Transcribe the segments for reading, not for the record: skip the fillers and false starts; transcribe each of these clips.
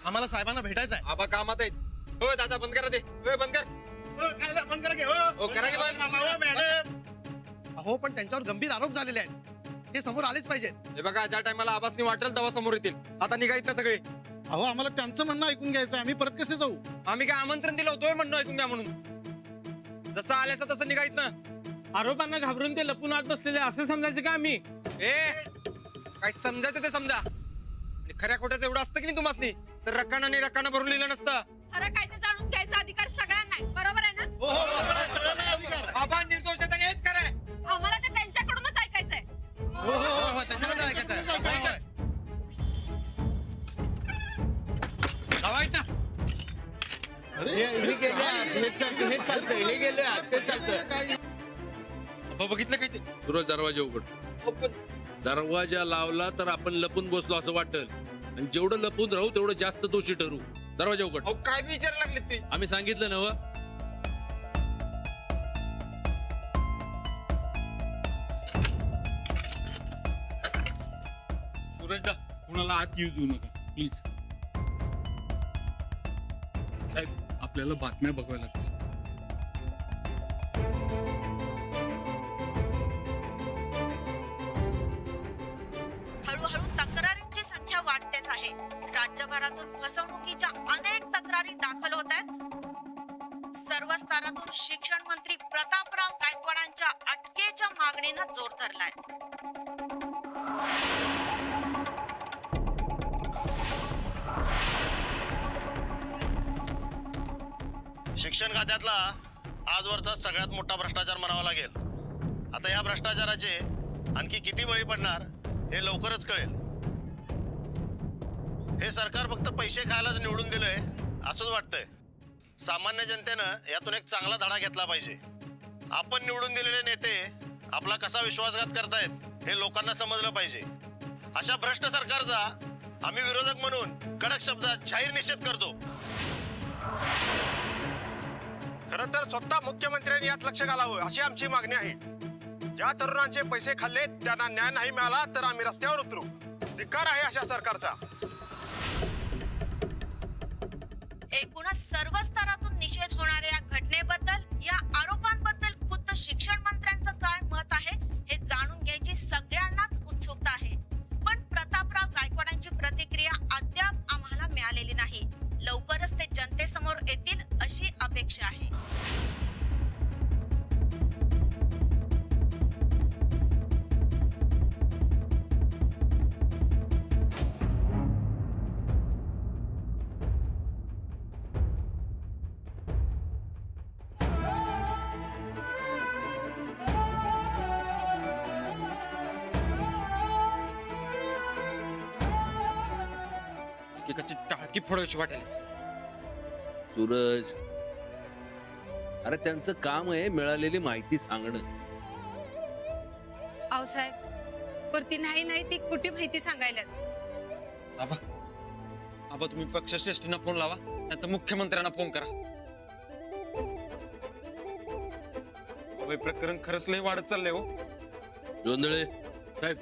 आम्हाला साहेबांना भेटायचं आहे. आबा कामात आहेत. हो दादा बंद करा ते. बंद कर. बंद करा की. करा की बंद. अहो पण त्यांच्यावर गंभीर आरोप झालेले आहेत, ते समोर आलेच पाहिजेत. हे बघा ज्या टायमाला आबासनी वाटेल तेव्हा समोर येतील. आता निघायत ना सगळे. अहो आम्हाला त्यांचं म्हणणं ऐकून घ्यायचं, आम्ही परत कसे जाऊ? आम्ही काय आमंत्रण दिलं होतं म्हणणं ऐकून घ्या म्हणून. जसं आल्यास तसं निघायत ना. आरोपांना घाबरून ते लपून आत बसलेले असं समजायचं का आम्ही? काय समजायचं ते समजा. आणि खऱ्या खोट्याचं एवढं असतं की नाही तुम्हासनी, तर रक्काना भरून लिहिलं नसतं. खरं काय ते जाणून घ्यायचा अधिकार सगळ्यांना आहे, बरोबर आहे ना? आबा निर्दोष आहेत आणि हेच खरं आहे. आम्हाला ते त्यांच्याकडूनच ऐकायचंय. हो त्यांच्याकडे ऐकायचं आहे. हे गेले ते चालतंय. बघितलं काय ते? सूरज दरवाजा उघड. दरवाजा लावला तर आपण लपून बसलो असं वाटेल, आणि जेवढं लपून राहू तेवढं जास्त दोषी ठरू. दरवाजा उघड. काय विचारायला लागले ते? आम्ही सांगितलं नव. सूरजदा कुणाला आत येऊ देऊ नका प्लीज. साहेब आपल्याला बातम्या बघाव्या लागतील. हळूहळू तक्रारींची संख्या वाढतेच आहे. राज्यभरातून फसवणुकीच्या अनेक तक्रारी दाखल होत आहेत. सर्व स्तरातून शिक्षण मंत्री प्रतापराव गायकवाडांच्या अटकेच्या मागणीनं जोर धरलाय. शिक्षण खात्यातला आजवरचा सगळ्यात मोठा भ्रष्टाचार म्हणावा लागेल. आता या भ्रष्टाचाराचे आणखी किती बळी पडणार हे लवकरच कळेल. हे सरकार फक्त पैसे खायलाच निवडून दिलंय असंच वाटतंय. सामान्य जनतेनं यातून एक चांगला धडा घेतला पाहिजे. आपण निवडून दिलेले नेते आपला कसा विश्वासघात करतायत हे लोकांना समजलं पाहिजे. अशा भ्रष्ट सरकारचा आम्ही विरोधक म्हणून कडक शब्दात जाहीर निषेध करतो. खरं तर स्वतः मुख्यमंत्र्यांनी यात लक्ष घालावं अशी आमची मागणी आहे. ज्या तरुणांचे पैसे खाल्ले त्यांना न्याय नाही मिळाला तर आम्ही रस्त्यावर उतरू. धिक्कार आहे अशा सरकारचा. एकूणच सर्व स्तरातून निषेध होणाऱ्या या घटनेबद्दल, या आरोपांबद्दल खुद्द शिक्षण मंत्र्यांचं काय मत आहे हे जाणून घ्यायची सगळ्यांनाच उत्सुकता आहे. पण प्रतापराव गायकवाडांची प्रतिक्रिया अद्याप आम्हाला मिळालेली नाही. लवकरच ते जनतेसमोर येतील अशी अपेक्षा आहे. एकेकाची टाळकी फोडायची वाटेल. सूरज, अरे त्यांचं काम आहे मिळालेली माहिती सांगणं. आहो साहेब, वरती नाही ती खोटी माहिती सांगायला. आबा तुम्ही पक्षश्रेष्ठींना फोन लावा, नाहीतर मुख्यमंत्र्यांना फोन करा. हे प्रकरण खरंच लय वाढत चाललंय हो. जोंधळे साहेब,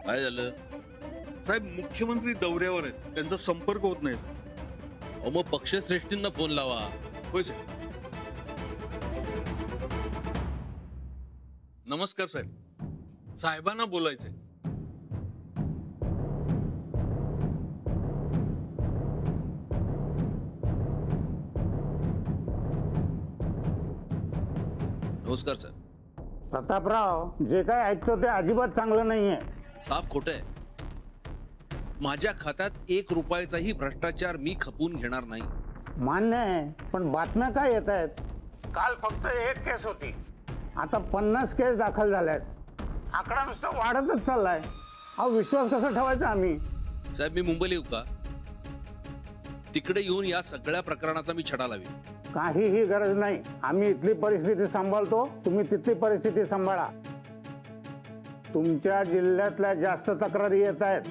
काय झालं? साहेब मुख्यमंत्री दौऱ्यावर आहेत, त्यांचा संपर्क होत नाही साहेब. अहो मग पक्षश्रेष्ठींना फोन लावा. होय साहेब. नमस्कार साहेब, साहेबांना बोलायचंय. नमस्कार सर. प्रतापराव, जे काय ऐकतो ते अजिबात चांगलं नाहीये. साफ खोटं आहे. माझ्या खात्यात 1 रुपयाचाही भ्रष्टाचार मी खपून घेणार नाही. मान्य आहे, पण बातम्या काय येत आहेत? काल फक्त 1 केस होती, आता 50 केस दाखल झाल्यात. आकडा नुसता वाढतच चाललाय. हा विश्वास कसा ठेवायचा आम्ही? साहेब मी मुंबईला येऊ का? तिकडे येऊन या सगळ्या प्रकरणाचा मी छडा लावेन. काहीही गरज नाही. आम्ही इथली परिस्थिती सांभाळतो, तुम्ही तिथली परिस्थिती सांभाळा. तुमच्या जिल्ह्यातल्या जास्त तक्रारी येत आहेत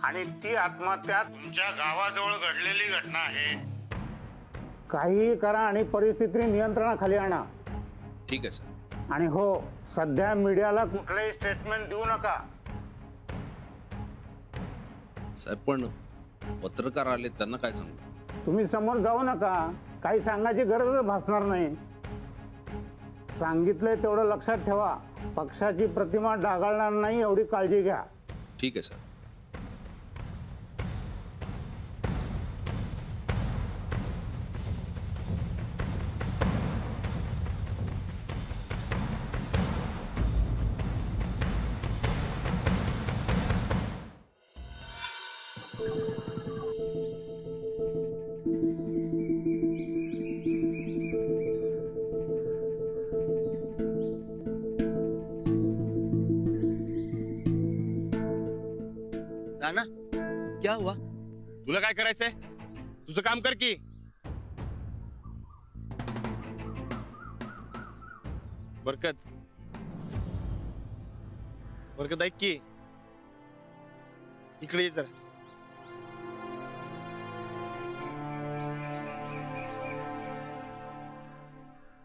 आणि ती आत्महत्या तुमच्या गावाजवळ घडलेली घटना आहे. काहीही करा आणि परिस्थिती नियंत्रणाखाली आणा. ठीक आहे सर. आणि हो, सध्या मीडियाला कुठलंही स्टेटमेंट देऊ नका. साहेब पण पत्रकार आले त्यांना काय सांगू? तुम्ही समोर जाऊ नका, काही सांगायची गरजच भासणार नाही. सांगितलंय तेवढं लक्षात ठेवा. पक्षाची प्रतिमा डागाळणार नाही एवढी काळजी घ्या. ठीक आहे सर. राणा क्या हुआ? तुला काय करायचंय? तुझं काम कर की. बरकत बरकत ऐक की, इकडे ये जरा.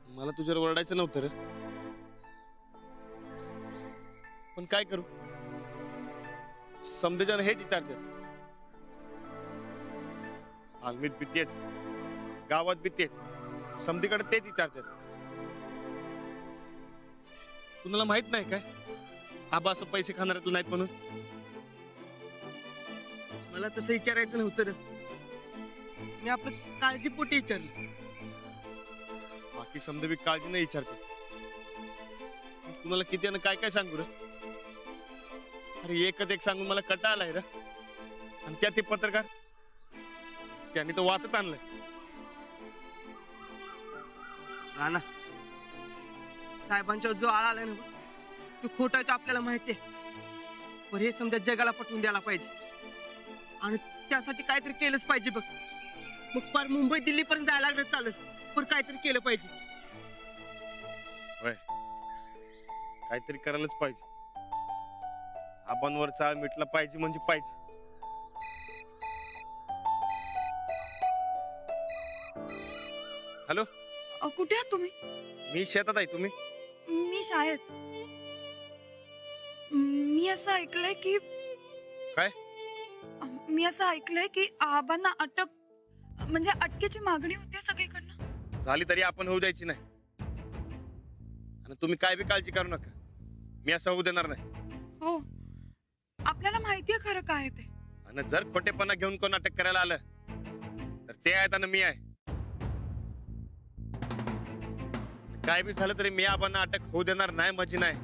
मला तुझ्यावर ओरडायचं नव्हतं रे, पण काय करू, समजेजण हेच विचारतात. आलमीत बी तेच, गावात बी तेच, समधीकडे तेच विचारतात. कुणाला माहित नाही काय आबा असं पैसे खाणार नाहीत म्हणून? मला तसं विचारायचं नव्हतं रे, मी आपलं काळजीपोटी विचारलं. बाकी समजा बी काळजी नाही विचारते. कुणाला किती आणि काय काय सांगू रे? अरे एकच एक सांगून मला कंटाळा आलाय रे. आणि त्यात ते पत्रकार, त्यांनी तो वाटच आणलाय. राणा, साहेबांच्या जो आळा आलाय ना तो खोटा आहे, तो आपल्याला माहितीये. पण हे समजा जगाला पटवून द्यायला पाहिजे आणि त्यासाठी काहीतरी केलंच पाहिजे बघ. मग पार मुंबई दिल्ली पर्यंत जायला लागलं चालत, पण काहीतरी केलं पाहिजे. काहीतरी करायलाच पाहिजे. आबांवर चाळ मिटला पाहिजे म्हणजे पाहिजे. हॅलो, कुठे आहात तुम्ही? मी शेतात आहे. तुम्ही? मी शाळेत. मी असं ऐकलंय की काय? मी असं ऐकलंय की आबांना अटक म्हणजे अटकेची मागणी होती सगळीकडनं. झाली तरी आपण होऊ द्यायची नाही. आणि तुम्ही काय बी काळजी करू नका, मी असं होऊ देणार नाही. हो, आपल्याला माहितीये खरं काय ते. आणि जर खोटेपणा घेऊन कोण अटक करायला आलं तर ते आहेत आणि मी आहे. काय बी झालं तरी मी आबांना अटक होऊ देणार नाही म्हणजे नाही.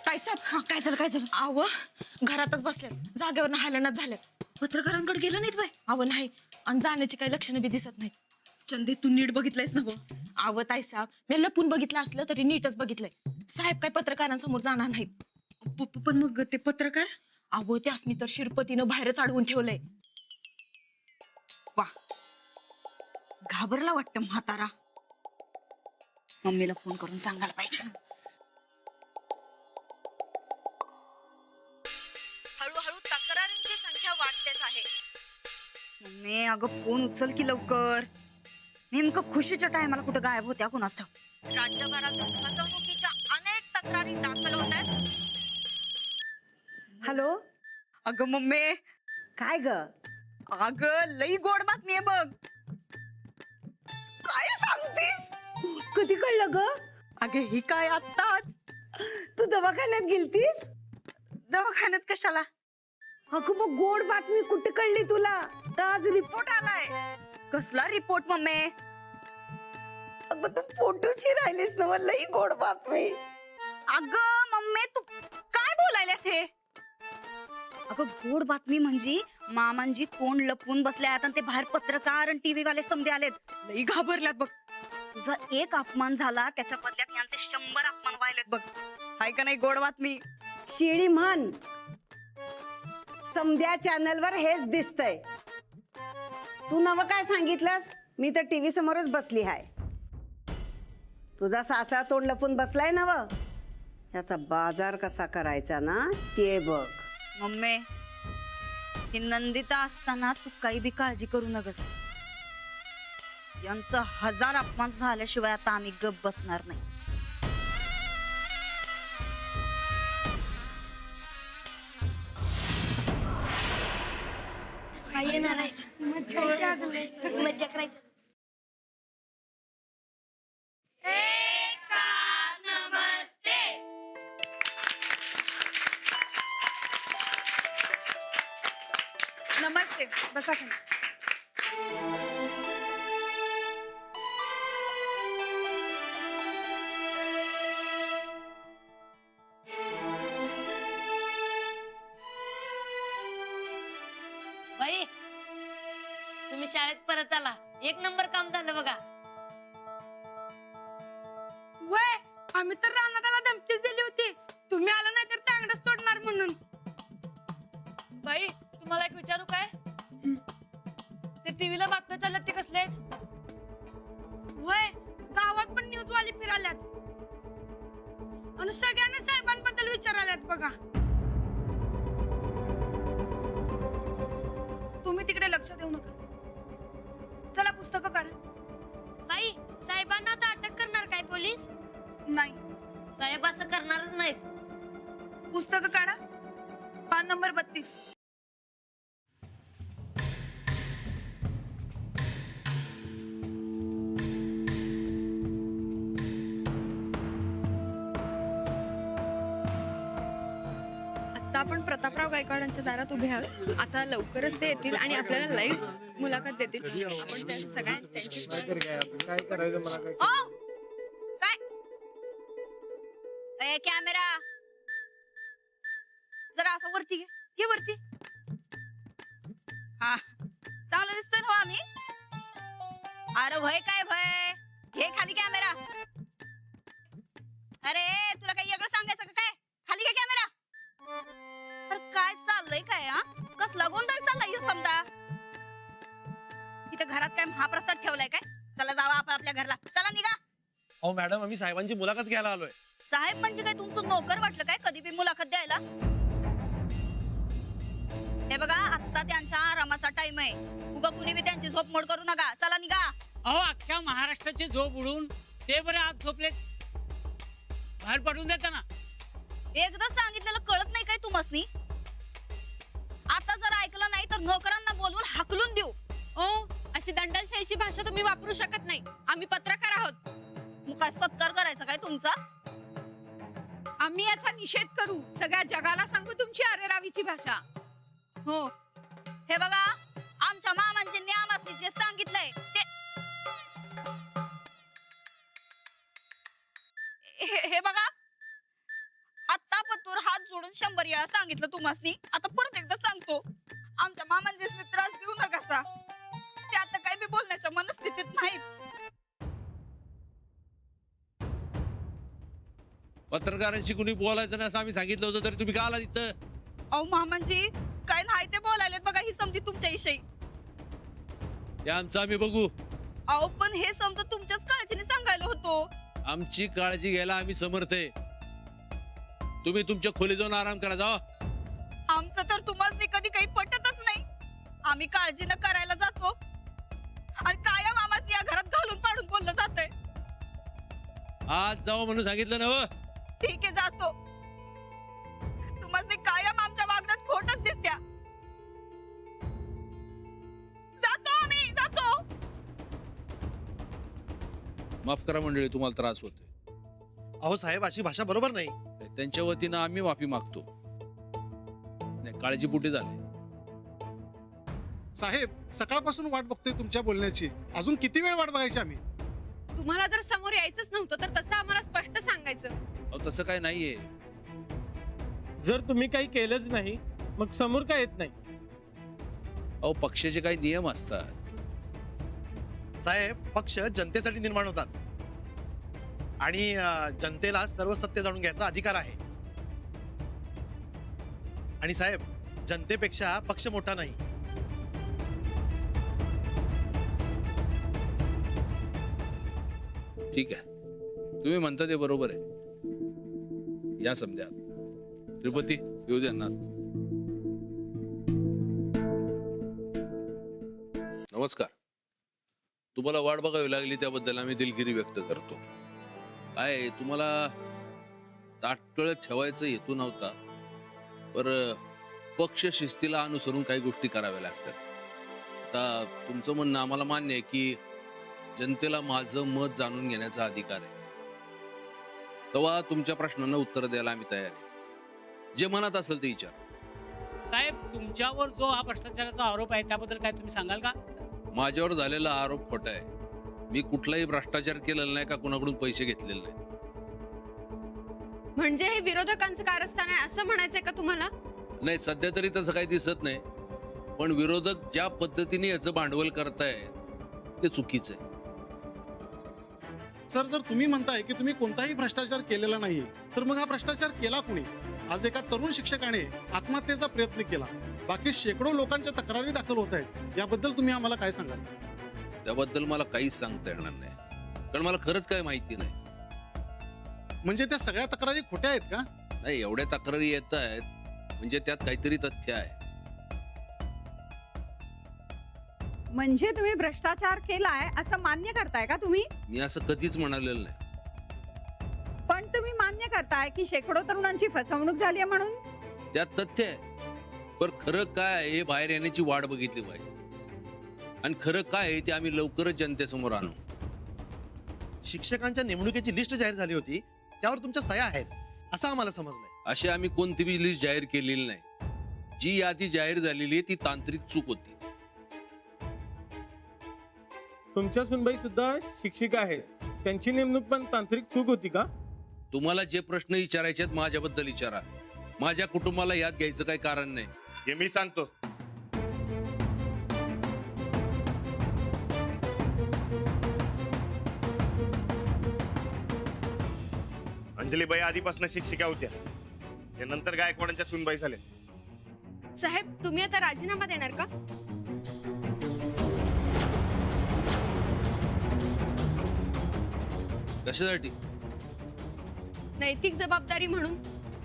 काय साहेब, काय झालं काय झालं? आव घरातच बसल्यात, जागेवर हालनाच झाल्यात. पत्रकारांकडे गेलं नाहीत बाय? आव नाही, आणि जाण्याची काही लक्षणं बी दिसत नाहीत. चंदे, तू नीट बघितलंयस ना? आव ताई साहेब, मी लपून बघितलं असलं तरी नीटच बघितलंय. साहेब काय पत्रकारांसमोर जाणार नाहीत. पण मग ते पत्रकार? आव त्यासनी तर शिरपतीनं बाहेरच अडवून ठेवलंय. वा, घाबरला वाटतं म्हातारा. मम्मीला फोन करून सांगायला पाहिजे. हळूहळू तक्रारींची संख्या वाढतेच आहे. मम्मी अगं फोन उचल की लवकर. नेमकं खुशीच्या टायमाला कुठं गायब होत्या कुणास ठाऊक. राज्यभरातून फसवणुकीच्या अनेक तक्रारी दाखल होत आहेत. हॅलो, अगं मम्मी. काय ग? अगं लई गोड बातमी आहे बघ. काय सांगतेस? कधी कळलं ग? अगं ही काय आत्ताच. तू दवाखान्यात गेलतीस? दवाखान्यात कशाला? अगं मग गोड बातमी कुठे कळली तुला? आज रिपोर्ट आलाय. कसला रिपोर्ट मम्मी? अगं तू फोटोची राहिलीस ना, लई गोड बातमी. अगं मम्मी तू काय बोलायलास हे? अगं गोड बातमी म्हणजे मामांजी तोंड लपवून बसले आहेत आणि ते बाहेर पत्रकार आणि टीव्ही वाले समजे आलेत. लई घाबरल्यात बघ. तुझा एक अपमान झाला त्याच्या बदल्यात यांचे 100 अपमान व्हायलेत बघ. हाय का नाही गोड बातमी? शिळी म्हण. समध्या चॅनलवर हेच दिसतंय. तू नवं काय सांगितलंस? मी तर टीव्ही समोरच बसली आहे. तुझा सासरा तोंड लपून बसलाय नवं. याचा बाजार कसा करायचा ना ते बघ. मम्मी ही नंदिता असताना तू काही बी काळजी करू नकस. यांचा 1000 अपमान झाल्याशिवाय आता आम्ही गप बसणार नाही. मज्जा करायची. नमस्ते, बसा खाली. बाई तुम्ही शाळेत परत आला. 1 नंबर काम झालं बघा. वय आम्ही तर रानाला धमकीच दिली होती, तुम्ही आला नाही तर तांगडच तोडणार म्हणून. बाई तुम्हाला एक विचारू काय? ते टीव्हीला बातम्या चालल्यात ते कसले आहेत? वय गावात पण न्यूज वाली फिराल्यात आणि सगळ्यांना साहेबांबद्दल विचाराल्यात बघा. तुम्ही तिकडे लक्ष देऊ नका. चला पुस्तकं काढा. बाई साहेबांना आता अटक करणार काय पोलीस? नाही, साहेब असं करणारच नाहीत. पुस्तकं काढा. पान नंबर 32. आता आपण प्रतापराव गायकवाडांच्या दारात उभे आहोत. आता लवकरच ते येतील आणि आपल्याला लाईव्ह मुलाखत देतील. आपण त्या काय कॅमेरा जरा असं वरती घे वरती. हा चांगलं दिसतोय ना आम्ही? अरे भय काय भय, घे खाली कॅमेरा. अरे तुला काही वेगळं सांगायचं का काय? खाली घे कॅमेरा. अरे काय चाललंय काय? हा कसला गोंधळ चाललाय ह्यो समजा. इथं घरात काय महाप्रसाद ठेवलाय काय? चला जावा आपण आपल्या घरला. चला निघा. अहो मॅडम, आम्ही साहेबांची मुलाखत घ्यायला आलोय. साहेब म्हणजे काय तुमचं नोकर वाटलं काय कधी बी मुलाखत द्यायला? हे बघा आता त्यांच्या आरामाचा टाइम आहे. उगा कुणी बी त्यांची झोप मोड करू नका. चला निघा. अहो अख्ख्या महाराष्ट्राची झोप उडून ते बरे आज झोपले, बाहेर पडून देता ना. एकदा सांगितलेलं कळत नाही काय तुम्हासनी? आता जर ऐकलं नाही तर नोकरांना बोलवून हाकलून देऊ. ओ अशी दंडलशाहीची भाषा तुम्ही वापरू शकत नाही. आम्ही पत्रकार आहोत. मग काय सत्कार करायचा काय तुमचा? आम्ही याचा निषेध करू. सगळ्या जगाला सांगू तुमची अरेरावीची भाषा. हो हे बघा आमच्या मामांचे नियमासनी जे सांगितलंय ते हे बघा. आता पतूर हात जोडून 100 वेळा सांगितलं तुम्हासनी. आता परत एकदा सांगतो, आमच्या मामांचे त्रास देऊ नका. ते आता काही बी बोलण्याच्या मनस्थितीत नाहीत. पत्रकारांशी कुणी बोलायचं नाही असं आम्ही सांगितलं होतं, तरी तुम्ही का आला तिथं? अहो मामांजी काय नाही ते बोलायलेत बघा. ही समजी तुमच्या विषयी. ते आमचं आम्ही बघू. अहो पण हे समजा तुमच्याच काळजीने सांगायला होतो. आमची काळजी घ्यायला आम्ही समर्थ आहे. तुम्ही तुमच्या खोली जाऊन आराम करा. जावा. आमचं तर तुम्हाला कधी काही पटतच नाही. आम्ही काळजीनं करायला जातो आणि कायम आम्हाला या घरात घालून पाडून बोललं जातंय. आज जावं म्हणून सांगितलं ना. हो ठीक आहे जातो. तुम्हाला कायम आमच्या वागण्यात खोटच दिसत्या. जातो आम्ही जातो. माफ करा मंडळी, तुम्हाला त्रास होतोय. अहो साहेब, अशी भाषा बरोबर नाही. त्यांच्या वतीनं आम्ही माफी मागतो. नाही काळजीपोटी झाले. साहेब सकाळपासून वाट बघतोय तुमच्या बोलण्याची. अजून किती वेळ वाट बघायची आम्ही? तुम्हाला जर समोर यायचंच नव्हतं तर तसं आम्हाला स्पष्ट सांगायचं. अहो तसं काय नाहीये. जर तुम्ही काही केलंच नाही मग समोर काय येत नाही. अहो पक्षाचे काही नियम असतात. साहेब, पक्ष जनतेसाठी निर्माण होतात आणि जनतेला सर्व सत्य जाणून घ्यायचा अधिकार आहे. आणि साहेब, जनतेपेक्षा पक्ष मोठा नाही. ठीक आहे, तुम्ही म्हणता ते बरोबर आहे. या समजा तिरुपती येऊ द्या ना. नमस्कार. तुम्हाला वाट बघावी लागली त्याबद्दल आम्ही दिलगिरी व्यक्त करतो. काय तुम्हाला ताटकळत ठेवायचा हेतू नव्हता, पर पक्ष शिस्तीला अनुसरून काही गोष्टी कराव्या लागतात. आता तुमचं म्हणणं आम्हाला मान्य आहे की जनतेला माझं मत जाणून घेण्याचा अधिकार आहे. तेव्हा तुमच्या प्रश्नांना उत्तर द्यायला आम्ही तयार आहे. जे मनात असेल ते विचार. साहेब, तुमच्यावर जो हा भ्रष्टाचाराचा आरोप आहे त्याबद्दल काय तुम्ही सांगाल का? माझ्यावर झालेला आरोप खोटा आहे. मी कुठलाही भ्रष्टाचार केलेला नाही का कुणाकडून पैसे घेतलेले नाही. म्हणजे हे विरोधकांचं कारस्थान आहे असं म्हणायचंय का तुम्हाला? नाही, सध्या तरी तसं काही दिसत नाही. पण विरोधक ज्या पद्धतीने याचं भांडवल करताय ते चुकीचं आहे. सर, जर तुम्ही म्हणताय की तुम्ही कोणताही भ्रष्टाचार केलेला नाहीये, तर मग हा भ्रष्टाचार केला कुणी? आज एका तरुण शिक्षकाने आत्महत्येचा प्रयत्न केला. बाकी शेकडो लोकांच्या तक्रारी दाखल होत आहेत. याबद्दल तुम्ही आम्हाला काय सांगाल? त्याबद्दल मला काहीच सांगता येणार नाही, कारण मला खरंच काय माहिती नाही. म्हणजे त्या सगळ्या तक्रारी खोट्या आहेत का? नाही, एवढ्या तक्रारी येत आहेत म्हणजे त्यात काहीतरी तथ्य आहे. म्हणजे तुम्ही भ्रष्टाचार केलाय असं मान्य करताय का तुम्ही? मी असं कधीच म्हणालेलं नाही. पण तुम्ही मान्य करताय की शेकडो तरुणांची फसवणूक झाली आहे म्हणून? त्यात तथ्य आहे. पण खरं काय आहे हे बाहेर येण्याची वाट बघितली पाहिजे. आणि खरं काय आहे ते आम्ही लवकरच जनतेसमोर आणू. शिक्षकांच्या नेमणुकीची लिस्ट जाहीर झाली होती, त्यावर तुमच्या सह्या आहेत असं आम्हाला समजलंय. अशी आम्ही कोणतीही लिस्ट जाहीर केलेली नाही. जी यादी जाहीर झालेली आहे ती तांत्रिक चूक होती. तुमच्या सुनबाई सुद्धा शिक्षिका आहेत, त्यांची नेमणूक पण तांत्रिक चूक होती का? तुम्हाला जे प्रश्न विचारायचे आहेत माझ्याबद्दल विचारा. माझ्या कुटुंबाला याद घ्यायचं काही कारण नाही. हे मी सांगतो. अंजलीबाई आधीपासून शिक्षिका होत्या, त्यानंतर गायकवाडांच्या सुनबाई झाल्या. साहेब, तुम्ही आता राजीनामा देणार का? कशासाठी? नैतिक जबाबदारी म्हणून.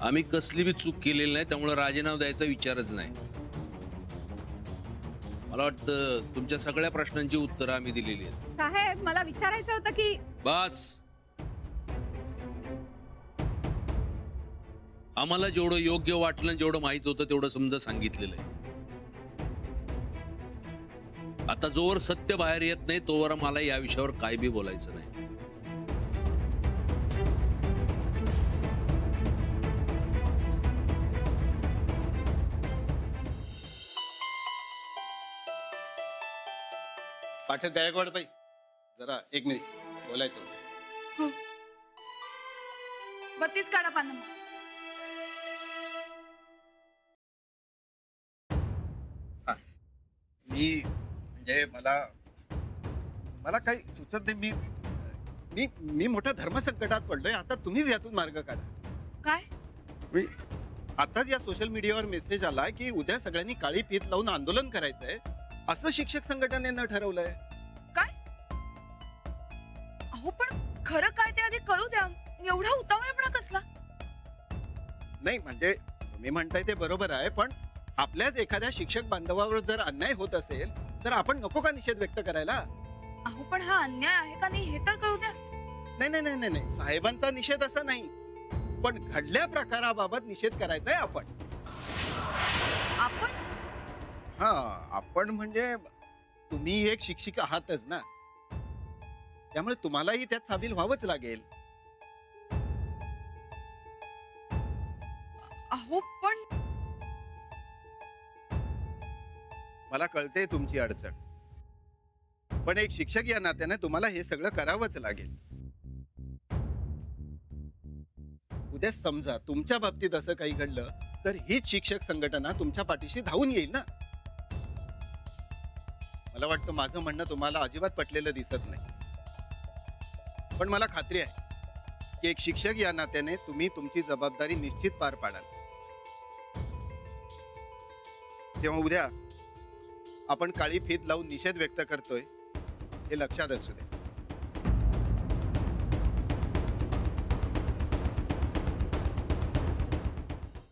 आम्ही कसली बी चूक केलेली नाही, त्यामुळे राजीनामा द्यायचा विचारच नाही. मला वाटतं तुमच्या सगळ्या प्रश्नांची उत्तरं आम्ही दिलेली आहेत. साहेब, मला विचारायचं होतं की बस. आम्हाला जेवढं योग्य वाटलं, जेवढं माहित होतं तेवढं समजा सांगितलेलं आहे. आता जोवर सत्य बाहेर येत नाही तोवर मला या विषयावर काय बी बोलायचं नाही. पाठक गायकवाड बाई, जरा एक मिनिट बोलायचं होतं. 32 काढा पानं. मी म्हणजे मला काही सुचत नाही. मी मोठ्या धर्मसंकटात पडलोय. आता तुम्हीच यातून मार्ग काढा. काय? आताच या सोशल मीडियावर मेसेज आला की उद्या सगळ्यांनी काळी फीत लावून आंदोलन करायचंय असं शिक्षक संघटनेनं ठरवलंय. काय? अहो, पण खरं काय ते आधी कळू द्या. एवढा उतावळपणा कसला? नाही, म्हणजे तुम्ही म्हणताय ते बरोबर आहे, पण आपल्याच एखाद्या शिक्षक बांधवावर जर अन्याय होत असेल तर आपण नको का निषेध व्यक्त करायला? अहो, पण हा अन्याय आहे का नाही हे तर कळू द्या. नाही नाही नाही नाही, साहेबांचा निषेध असा नाही, पण घडल्या प्रकाराबाबत निषेध करायचा आहे आपण. हा, आपण म्हणजे तुम्ही एक शिक्षिका आहातच ना, त्यामुळे तुम्हालाही त्यात सामील व्हावंच लागेल. अहो, पण मला कळते तुमची अडचण, पण एक शिक्षक या नात्याने तुम्हाला हे सगळं करावंच लागेल. उद्या समजा तुमच्या बाबतीत असं काही घडलं तर हीच शिक्षक संघटना तुमच्या पाठीशी धावून येईल ना. मला वाटतं माझं म्हणणं तुम्हाला अजिबात पटलेलं दिसत नाही, पण मला खात्री आहे की एक शिक्षक या नात्याने तुम्ही तुमची जबाबदारी निश्चित पार पाडाल. तेव्हा उद्या आपण काळी फीत लावून निषेध व्यक्त करतोय हे लक्षात असू दे.